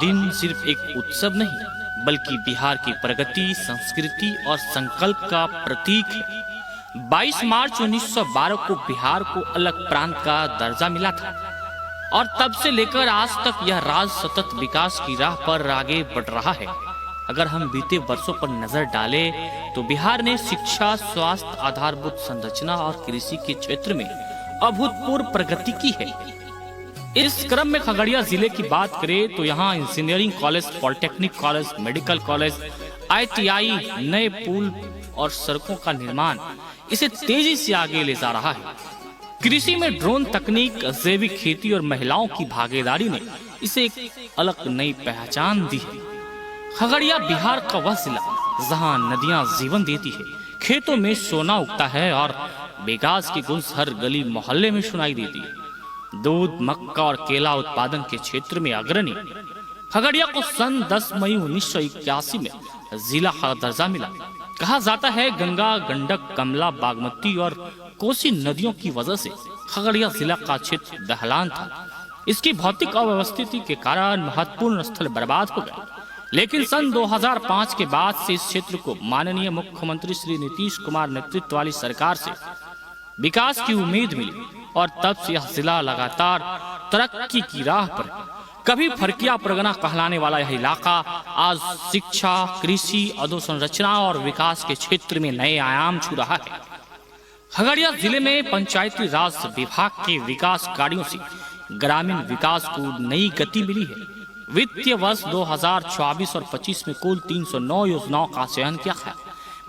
दिन सिर्फ एक उत्सव नहीं बल्कि बिहार की प्रगति, संस्कृति और संकल्प का प्रतीक है। 22 मार्च 1912 को बिहार को अलग प्रांत का दर्जा मिला था और तब से लेकर आज तक यह राज्य सतत विकास की राह पर आगे बढ़ रहा है। अगर हम बीते वर्षों पर नजर डालें तो बिहार ने शिक्षा, स्वास्थ्य, आधारभूत संरचना और कृषि के क्षेत्र में अभूतपूर्व प्रगति की है। इस क्रम में खगड़िया जिले की बात करें तो यहाँ engineering college, polytechnic college, medical college, ITI, नए पुल और सड़कों का निर्माण इसे तेजी से आगे ले जा रहा है। कृषि में ड्रोन तकनीक, जैविक खेती और महिलाओं की भागीदारी ने इसे एक अलग नई पहचान दी है। खगड़िया बिहार का वह जिला जहां नदियां जीवन देती है, खेतों में सोना उगता है और विकास की गूंज हर गली मोहल्ले में सुनाई देती है। दूध, मक्का और केला उत्पादन के क्षेत्र में अग्रणी खगड़िया को सन 10 मई 1981 में जिला का दर्जा मिला। कहा जाता है गंगा, गंडक, कमला, बागमती और कोसी नदियों की वजह से खगड़िया जिला का क्षेत्र दहलान था। इसकी भौतिक अव्यवस्थिति के कारण महत्वपूर्ण स्थल बर्बाद हो गए, लेकिन सन 2005 के बाद से इस क्षेत्र को माननीय मुख्यमंत्री श्री नीतीश कुमार नेतृत्व वाली सरकार से विकास की उम्मीद मिली और तब से यह जिला लगातार तरक्की की राह पर। कभी फरकिया परगना कहलाने वाला यह इलाका आज शिक्षा, कृषि, अधोसंरचना और विकास के क्षेत्र में नए आयाम छू रहा है। खगड़िया जिले में पंचायती राज विभाग के विकास कार्यों से ग्रामीण विकास को नई गति मिली है। वित्तीय वर्ष 2024 और 25 में कुल 309 योजनाओं का चयन किया है।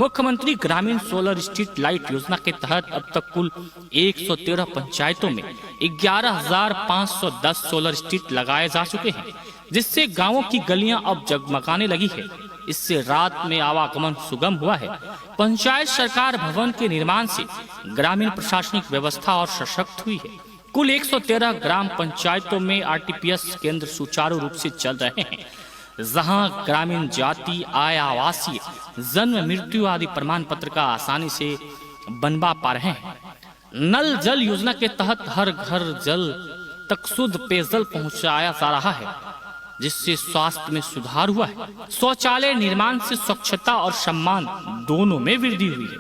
मुख्यमंत्री ग्रामीण सोलर स्ट्रीट लाइट योजना के तहत अब तक कुल 113 पंचायतों में 11,510 सोलर स्ट्रीट लगाए जा चुके हैं, जिससे गांवों की गलियां अब जगमगाने लगी है। इससे रात में आवागमन सुगम हुआ है। पंचायत सरकार भवन के निर्माण से ग्रामीण प्रशासनिक व्यवस्था और सशक्त हुई है। कुल 113 ग्राम पंचायतों में RTPS केंद्र सुचारू रूप से चल रहे हैं, जहां ग्रामीण जाति, आय, आवासीय, जन्म, मृत्यु आदि प्रमाण पत्र का आसानी से बनवा पा रहे हैं। नल जल योजना के तहत हर घर जल तक शुद्ध पेयजल पहुंचाया जा रहा है, जिससे स्वास्थ्य में सुधार हुआ है। शौचालय निर्माण से स्वच्छता और सम्मान दोनों में वृद्धि हुई है,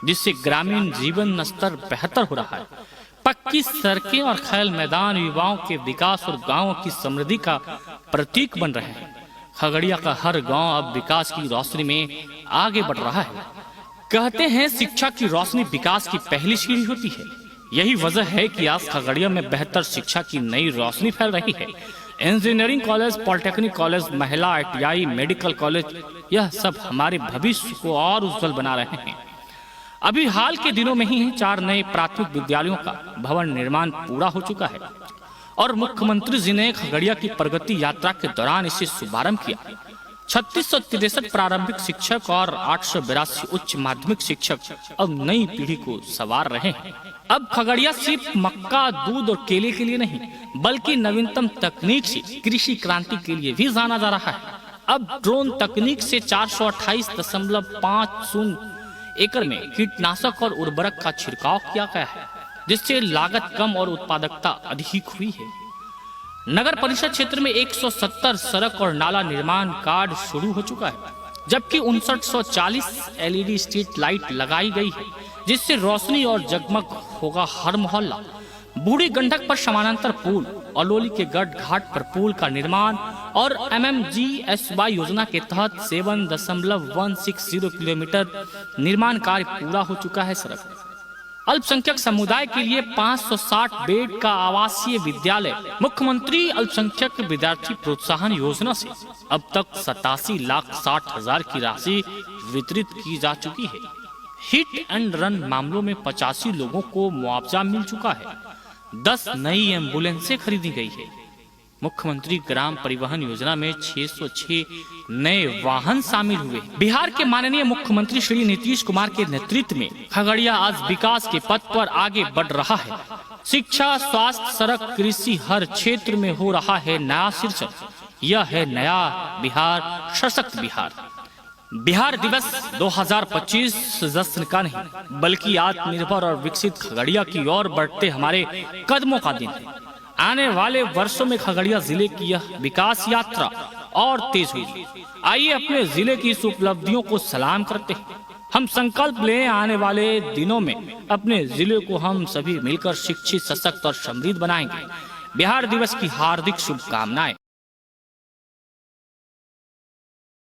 जिससे ग्रामीण जीवन स्तर बेहतर हो रहा है। पक्की सड़कें और खेल मैदान युवाओं के विकास और गांवों की समृद्धि का प्रतीक बन रहे हैं। खगड़िया का हर गांव अब विकास की रोशनी में आगे बढ़ रहा है। कहते हैं शिक्षा की रोशनी विकास की पहली सीढ़ी होती है। यही वजह है कि आज खगड़िया में बेहतर शिक्षा की नई रोशनी फैल रही है। इंजीनियरिंग कॉलेज, पॉलिटेक्निक कॉलेज, महिला ITI, मेडिकल कॉलेज, यह सब हमारे भविष्य को और उज्जवल बना रहे हैं। अभी हाल के दिनों में ही 4 नए प्राथमिक विद्यालयों का भवन निर्माण पूरा हो चुका है और मुख्यमंत्री जी ने खगड़िया की प्रगति यात्रा के दौरान इसे शुभारंभ किया। 3663 प्रारंभिक शिक्षक और 882 उच्च माध्यमिक शिक्षक अब नई पीढ़ी को संवार रहे हैं। अब खगड़िया सिर्फ मक्का, दूध और केले के लिए नहीं बल्कि नवीनतम तकनीक से कृषि क्रांति के लिए भी जाना जा रहा है। अब ड्रोन तकनीक से 428.50 एकड़ में कीटनाशक और उर्वरक का छिड़काव किया गया है, जिससे लागत कम और उत्पादकता अधिक हुई है। नगर परिषद क्षेत्र में 170 सड़क और नाला निर्माण कार्य शुरू हो चुका है, जबकि 5940 LED स्ट्रीट लाइट लगाई गई है, जिससे रोशनी और जगमग होगा हर मोहल्ला। बूढ़ी गंडक पर समानांतर पुल, अलोली के गढ़ घाट पर पुल का निर्माण और MMGSY योजना के तहत 7.160 किलोमीटर निर्माण कार्य पूरा हो चुका है। सड़क अल्पसंख्यक समुदाय के लिए 560 बेड का आवासीय विद्यालय, मुख्यमंत्री अल्पसंख्यक विद्यार्थी प्रोत्साहन योजना से अब तक 87,60,000 की राशि वितरित की जा चुकी है। हिट एंड रन मामलों में 85 लोगों को मुआवजा मिल चुका है। 10 नई एम्बुलेंसें खरीदी गई है। मुख्यमंत्री ग्राम परिवहन योजना में 606 नए वाहन शामिल हुए। बिहार के माननीय मुख्यमंत्री श्री नीतीश कुमार के नेतृत्व में खगड़िया आज विकास के पथ पर आगे बढ़ रहा है। शिक्षा, स्वास्थ्य, सड़क, कृषि, हर क्षेत्र में हो रहा है नया शीर्षक। यह है नया बिहार, सशक्त बिहार। बिहार दिवस 2025 जश्न का नहीं बल्कि आत्मनिर्भर और विकसित खगड़िया की ओर बढ़ते हमारे कदमों का दिन है। आने वाले वर्षों में खगड़िया जिले की यह विकास यात्रा और तेज होगी। आइए अपने जिले की इस उपलब्धियों को सलाम करते हैं। हम संकल्प लें, आने वाले दिनों में अपने जिले को हम सभी मिलकर शिक्षित, सशक्त और समृद्ध बनाएंगे। बिहार दिवस की हार्दिक शुभकामनाएं।